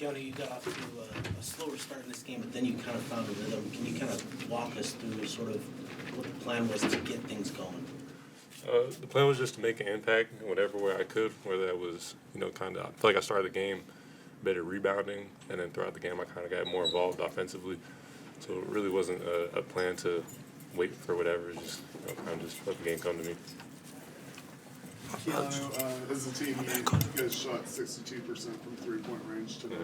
Keanu, you got off to a slower start in this game, but then you kind of found a rhythm. Can you kind of walk us through sort of what the plan was to get things going? The plan was just to make an impact in whatever way I could, whether that was, kind of, I feel like I started the game better rebounding, and then throughout the game I kind of got more involved offensively. So it really wasn't a plan to wait for whatever, it was just, kind of just let the game come to me. Keanu, as a team, you guys shot 62% from three-point range today.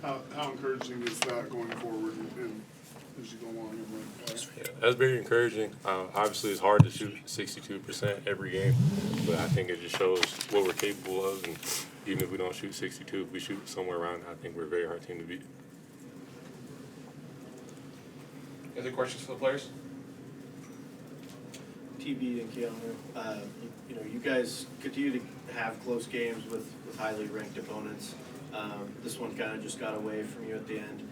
How encouraging is that going forward and as you go along in the play? Yeah, that's very encouraging. Obviously, it's hard to shoot 62% every game, but I think it just shows what we're capable of. And even if we don't shoot 62, if we shoot somewhere around, I think we're a very hard team to beat. Other questions for the players? TB and Keanu, you guys continue to have close games with highly ranked opponents. This one kind of just got away from you at the end.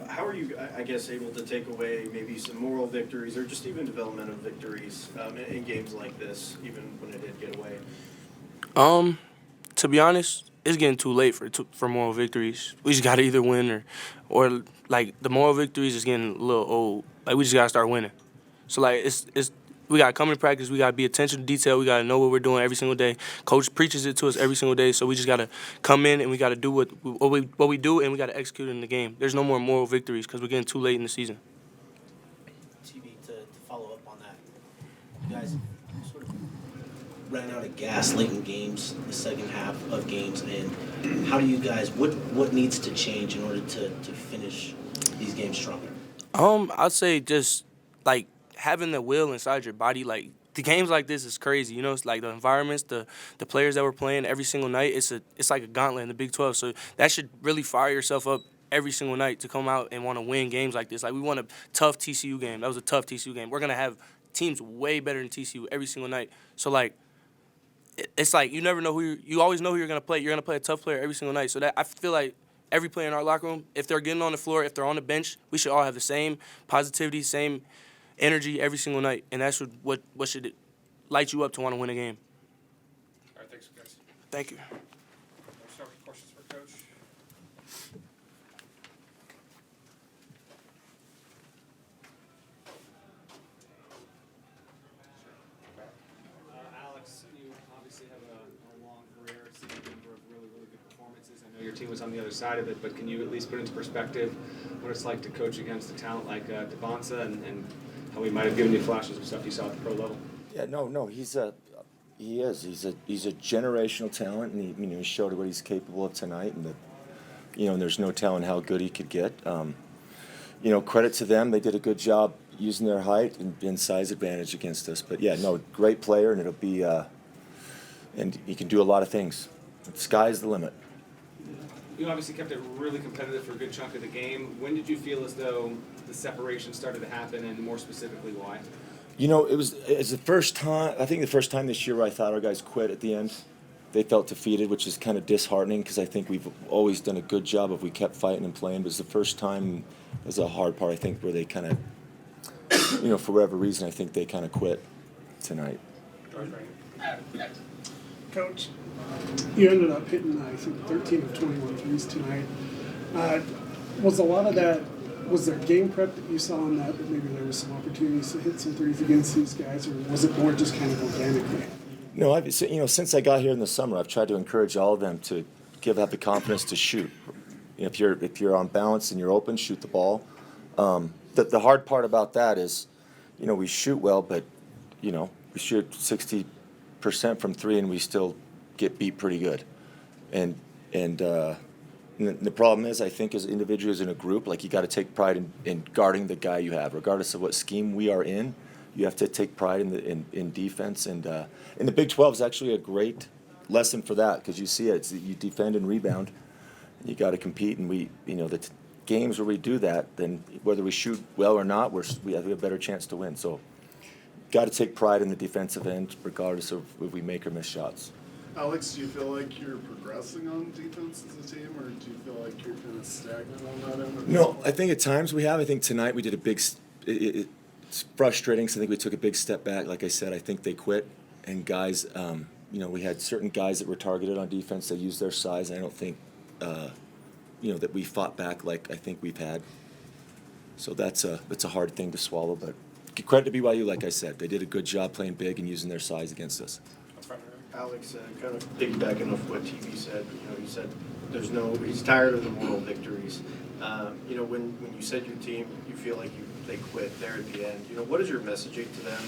How are you, I guess, able to take away maybe some moral victories or just even developmental victories in games like this, even when it did get away? To be honest, it's getting too late for moral victories. We just got to either win or like the moral victories is getting a little old. Like we just got to start winning. So like we got to come to practice. We got to be attention to detail. We got to know what we're doing every single day. Coach preaches it to us every single day. So we just got to come in and we got to do what we do, and we got to execute it in the game. There's no more moral victories because we're getting too late in the season. TV, to follow up on that, you guys sort of ran out of gas late in games, the second half of games, and how do you guys, what needs to change in order to finish these games stronger? I'd say just like having the will inside your body. Like the games like this is crazy, it's like the environments, the players that we're playing every single night. It's like a gauntlet in the Big 12. So that should really fire yourself up every single night to come out and want to win games like this. Like we won a tough TCU game. That was a tough TCU game. We're gonna have teams way better than TCU every single night. So like it's like you never know you always know who you're gonna play. You're gonna play a tough player every single night. So that I feel like every player in our locker room, if they're getting on the floor, if they're on the bench, we should all have the same positivity, same energy every single night, and that's what should light you up to want to win a game. All right, thanks, guys. Thank you. Let's start with questions for Coach. Alex, you obviously have a long career, seen a number of really, really good performances. I know your team was on the other side of it, but can you at least put into perspective what it's like to coach against a talent like Devonsa and how he might have given you flashes of stuff you saw at the pro level? Yeah, no, he's a generational talent, and he showed what he's capable of tonight, and and there's no telling how good he could get. Credit to them, they did a good job using their height and size advantage against us. But yeah, no, great player, and it'll be, and he can do a lot of things. The sky's the limit. You obviously kept it really competitive for a good chunk of the game. When did you feel as though the separation started to happen, and more specifically, why? It's the first time, I think the first time this year where I thought our guys quit at the end. They felt defeated, which is kind of disheartening because I think we've always done a good job if we kept fighting and playing. But it's the first time, it was a hard part, I think, where they kind of, for whatever reason, I think they kind of quit tonight. Coach, you ended up hitting, I think, 13 of 21 threes tonight. Was a lot of that, was there game prep that you saw on that maybe there was some opportunities to hit some threes against these guys, or was it more just kind of organically? No, since I got here in the summer, I've tried to encourage all of them to have the confidence to shoot. If you're on balance and you're open, shoot the ball. The hard part about that is, we shoot well, but we shoot 60% from three, and we still get beat pretty good. And the problem is, I think, as individuals in a group, like you got to take pride in guarding the guy you have, regardless of what scheme we are in. You have to take pride in defense, and the Big 12 is actually a great lesson for that because you see it. You defend and rebound, and you got to compete. And the games where we do that, then whether we shoot well or not, we have a better chance to win. So, got to take pride in the defensive end, regardless of if we make or miss shots. Alex, do you feel like you're progressing on defense as a team, or do you feel like you're kind of stagnant on that end? No, I think at times we have. I think tonight we did a big. It's frustrating because I think we took a big step back. Like I said, I think they quit, and guys, we had certain guys that were targeted on defense. They used their size, and I don't think, that we fought back like I think we've had. So it's a hard thing to swallow, but credit to BYU, like I said, they did a good job playing big and using their size against us. Alex, kind of piggybacking off what TV said, he said he's tired of the moral victories. When you said your team, you feel like they quit there at the end. What is your messaging to them,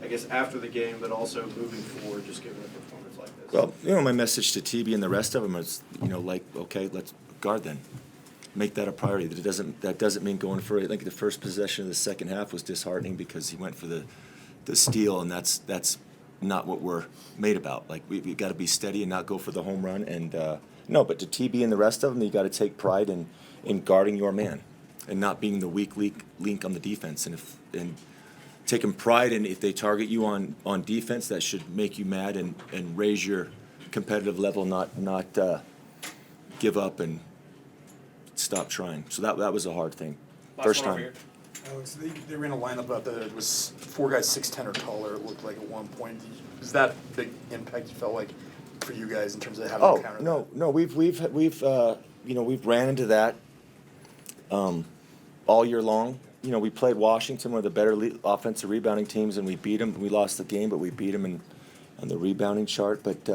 I guess, after the game, but also moving forward, just given a performance like this? Well, my message to TB and the rest of them is, okay, let's guard then. Make that a priority. That doesn't mean going for it. I think the first possession of the second half was disheartening because he went for the steal, and that's not what we're made about. Like we got to be steady and not go for the home run. And but to TB and the rest of them, you got to take pride in guarding your man and not being the weak link on the defense. And taking pride in if they target you on defense, that should make you mad and raise your competitive level, not give up and stop trying. So that was a hard thing. First time. Alex, they ran a lineup out that was 4 guys 6'10" or taller. It looked like at one point. Is that big impact you felt like for you guys in terms of having to counter that? No. We've ran into that all year long. We played Washington, one of the better offensive rebounding teams, and we beat them. We lost the game, but we beat them on the rebounding chart. But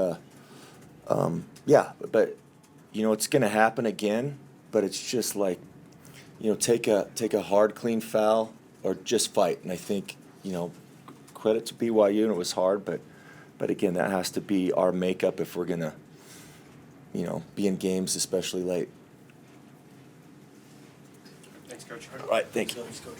it's going to happen again. But it's just like, take a hard, clean foul or just fight. And I think, credit to BYU, and it was hard, but again, that has to be our makeup if we're gonna, be in games, especially late. Thanks, Coach. All right, thank you. Thanks, Coach.